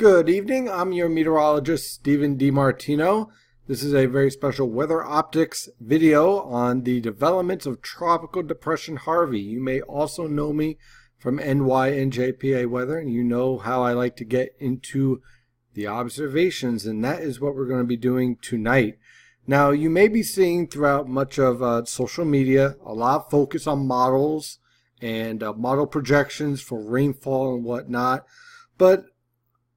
Good evening. I'm your meteorologist, Stephen DiMartino. This is a very special weather optics video on the developments of Tropical Depression Harvey. You may also know me from NYNJPA Weather, and you know how I like to get into the observations, and that is what we're going to be doing tonight. Now, you may be seeing throughout much of social media a lot of focus on models and model projections for rainfall and whatnot, but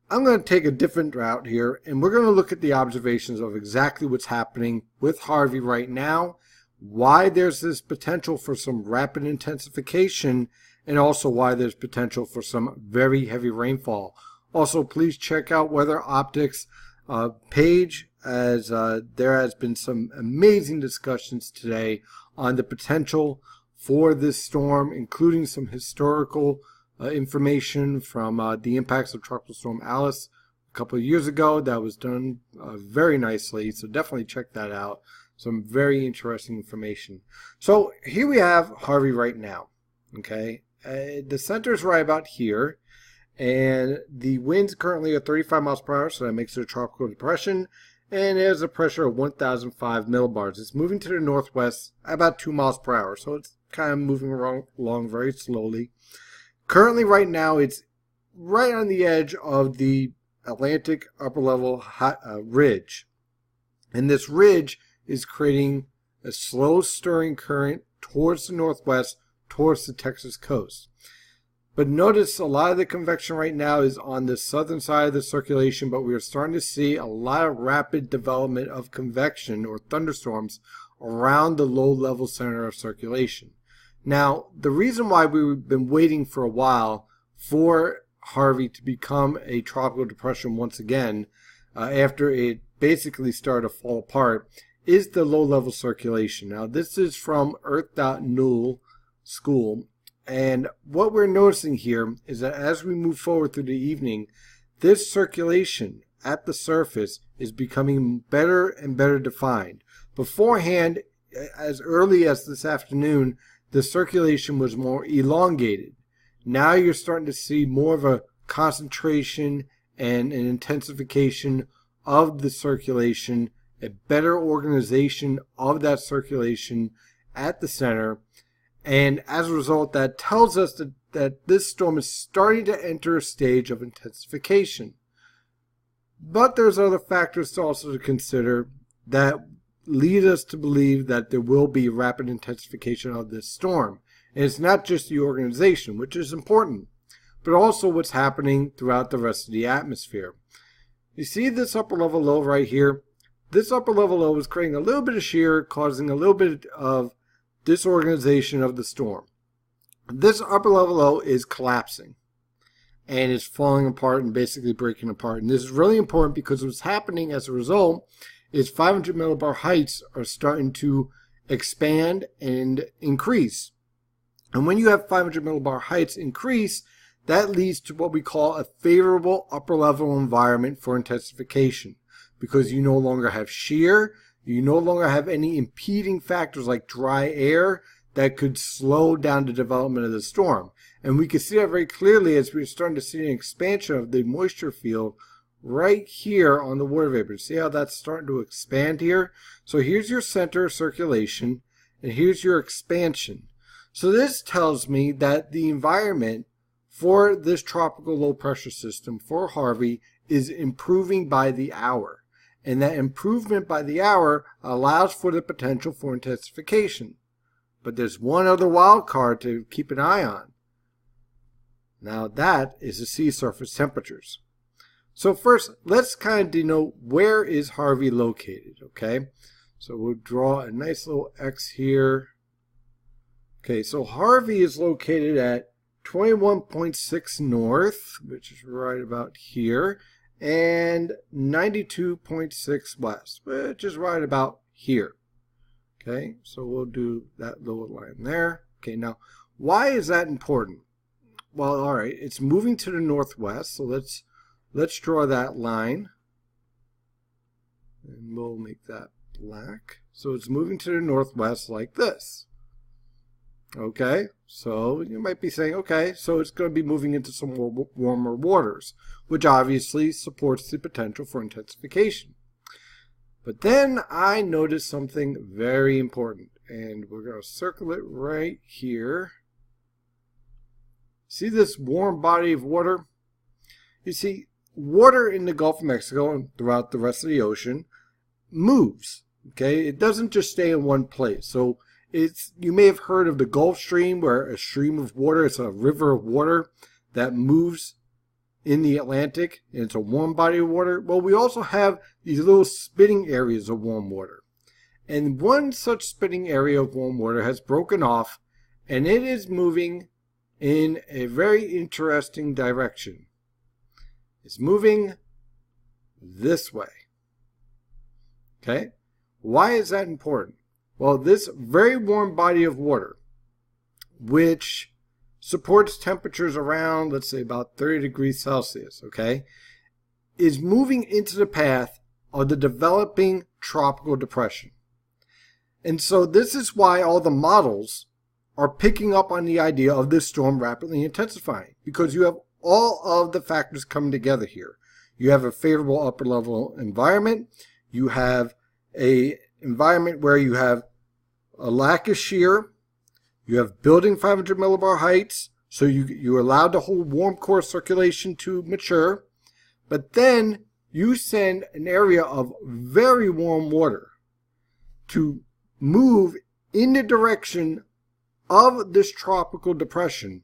I'm going to take a different route here, and we're going to look at the observations of exactly what's happening with Harvey right now, why there's this potential for some rapid intensification, and also why there's potential for some very heavy rainfall. Also, please check out Weather Optics page, as there has been some amazing discussions today on the potential for this storm, including some historical information from the impacts of Tropical Storm Alice a couple of years ago. That was done very nicely, so definitely check that out. Some very interesting information. So here we have Harvey right now. Okay, the center is right about here, and the winds currently are 35 miles per hour, so that makes it a tropical depression, and it has a pressure of 1,005 millibars. It's moving to the northwest at about 2 miles per hour, so it's kind of moving along very slowly. Currently, right now, it's right on the edge of the Atlantic upper level ridge. And this ridge is creating a slow stirring current towards the northwest, towards the Texas coast. But notice a lot of the convection right now is on the southern side of the circulation, but we are starting to see a lot of rapid development of convection or thunderstorms around the low level center of circulation. Now, the reason why we've been waiting for a while for Harvey to become a tropical depression once again, after it basically started to fall apart, is the low-level circulation. Now, this is from Earth.Null School, and what we're noticing here is that as we move forward through the evening, this circulation at the surface is becoming better and better defined. Beforehand, as early as this afternoon, the circulation was more elongated. Now you're starting to see more of a concentration and an intensification of the circulation, a better organization of that circulation at the center. And as a result, that tells us that this storm is starting to enter a stage of intensification. But there's other factors also to consider that lead us to believe that there will be rapid intensification of this storm. And it's not just the organization, which is important, but also what's happening throughout the rest of the atmosphere. You see this upper level low right here? This upper level low is creating a little bit of shear, causing a little bit of disorganization of the storm. This upper level low is collapsing and is falling apart and basically breaking apart. And this is really important because what's happening as a result is 500 millibar heights are starting to expand and increase. And when you have 500 millibar heights increase, that leads to what we call a favorable upper level environment for intensification, because you no longer have shear, you no longer have any impeding factors like dry air that could slow down the development of the storm. And we can see that very clearly as we're starting to see an expansion of the moisture field right here on the water vapor. See how that's starting to expand here? So here's your center of circulation, and here's your expansion. So this tells me that the environment for this tropical low pressure system for Harvey is improving by the hour. And that improvement by the hour allows for the potential for intensification. But there's one other wild card to keep an eye on. Now that is the sea surface temperatures. So first, let's kind of denote where is Harvey located, okay? So we'll draw a nice little X here. Okay, so Harvey is located at 21.6 north, which is right about here, and 92.6 west, which is right about here. Okay, so we'll do that little line there. Okay, now, why is that important? Well, all right, it's moving to the northwest, so let's draw that line, and we'll make that black. So it's moving to the northwest like this. Okay, So you might be saying, okay, so it's going to be moving into some more warmer waters, which obviously supports the potential for intensification. But then I noticed something very important, and we're going to circle it right here. See this warm body of water? You see, water in the Gulf of Mexico and throughout the rest of the ocean moves. Okay, it doesn't just stay in one place. So you may have heard of the Gulf Stream, where a stream of water, it's a river of water that moves in the Atlantic, and it's a warm body of water. Well, we also have these little spitting areas of warm water. And one such spitting area of warm water has broken off, and it is moving in a very interesting direction. It's moving this way. Okay? Why is that important? Well, this very warm body of water, which supports temperatures around, let's say, about 30 degrees Celsius, okay, is moving into the path of the developing tropical depression. And so this is why all the models are picking up on the idea of this storm rapidly intensifying, because you have all of the factors coming together here. You have a favorable upper level environment. You have a environment where you have a lack of shear. You have building 500 millibar heights, so you're allowed to hold warm core circulation to mature. But then you send an area of very warm water to move in the direction of this tropical depression.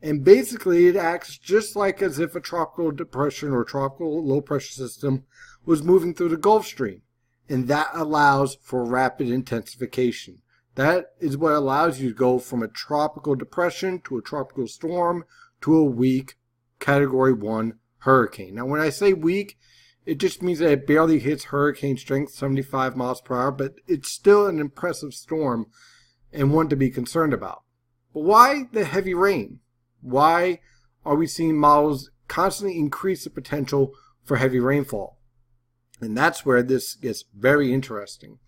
And basically it acts just like as if a tropical depression or tropical low pressure system was moving through the Gulf Stream. And that allows for rapid intensification. That is what allows you to go from a tropical depression to a tropical storm to a weak Category 1 hurricane. Now when I say weak, it just means that it barely hits hurricane strength, 75 miles per hour, but it's still an impressive storm and one to be concerned about. But why the heavy rain? Why are we seeing models constantly increase the potential for heavy rainfall? And that's where this gets very interesting.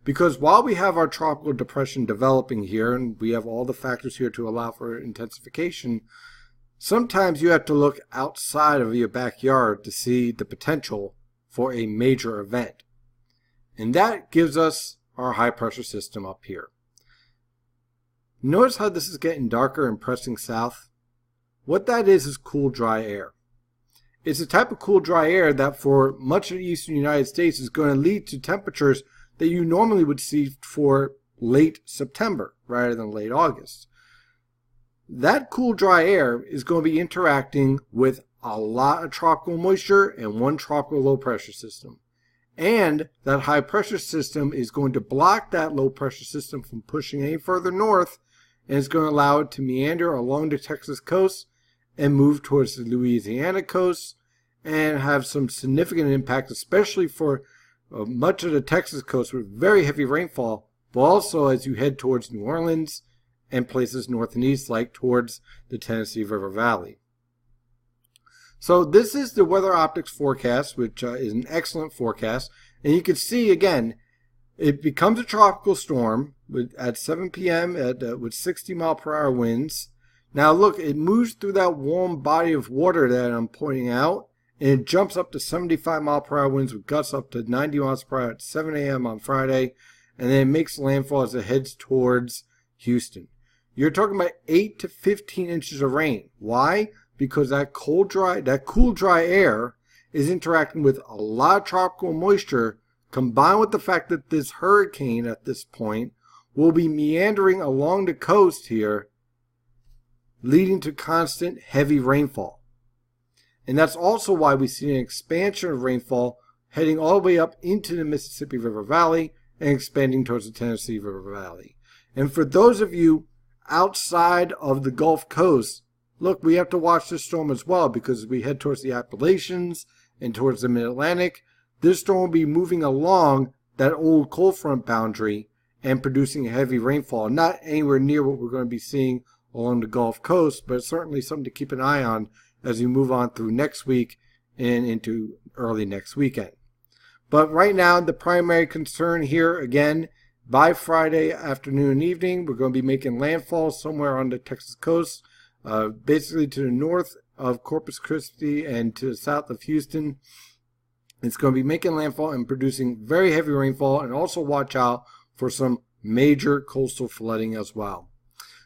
Because while we have our tropical depression developing here, and we have all the factors here to allow for intensification, sometimes you have to look outside of your backyard to see the potential for a major event. And that gives us our high pressure system up here. Notice how this is getting darker and pressing south? What that is cool, dry air. It's a type of cool, dry air that for much of the eastern United States is going to lead to temperatures that you normally would see for late September rather than late August. That cool, dry air is going to be interacting with a lot of tropical moisture and one tropical low pressure system. And that high pressure system is going to block that low pressure system from pushing any further north, and it's going to allow it to meander along the Texas coast and move towards the Louisiana coast and have some significant impact, especially for much of the Texas coast with very heavy rainfall, but also as you head towards New Orleans and places north and east like towards the Tennessee River Valley. So this is the Weather Optics forecast, which is an excellent forecast. And you can see, again, it becomes a tropical storm at 7 p.m. With 60 mile per hour winds. Now look, it moves through that warm body of water that I'm pointing out, and it jumps up to 75 mile per hour winds with gusts up to 90 miles per hour at 7 a.m. on Friday, and then it makes landfall as it heads towards Houston. You're talking about 8 to 15 inches of rain. Why? Because that cool, dry air is interacting with a lot of tropical moisture, combined with the fact that this hurricane at this point will be meandering along the coast here, leading to constant heavy rainfall. And that's also why we see an expansion of rainfall heading all the way up into the Mississippi River Valley and expanding towards the Tennessee River Valley. And for those of you outside of the Gulf Coast, look, we have to watch this storm as well, because as we head towards the Appalachians and towards the Mid-Atlantic, this storm will be moving along that old cold front boundary and producing heavy rainfall. Not anywhere near what we're going to be seeing along the Gulf Coast, but certainly something to keep an eye on as we move on through next week and into early next weekend. But right now, the primary concern here, again, By Friday afternoon and evening, we're going to be making landfall somewhere on the Texas coast, basically to the north of Corpus Christi and to the south of Houston. It's going to be making landfall and producing very heavy rainfall, and also watch out for some major coastal flooding as well.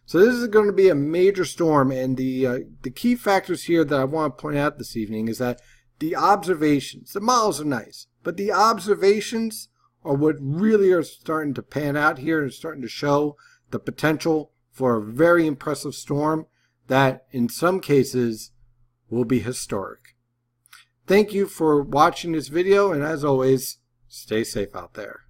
So this is going to be a major storm, and the key factors here that I want to point out this evening is that the observations, the models are nice, but the observations are what really are starting to pan out here and starting to show the potential for a very impressive storm that in some cases will be historic. Thank you for watching this video, and as always, stay safe out there.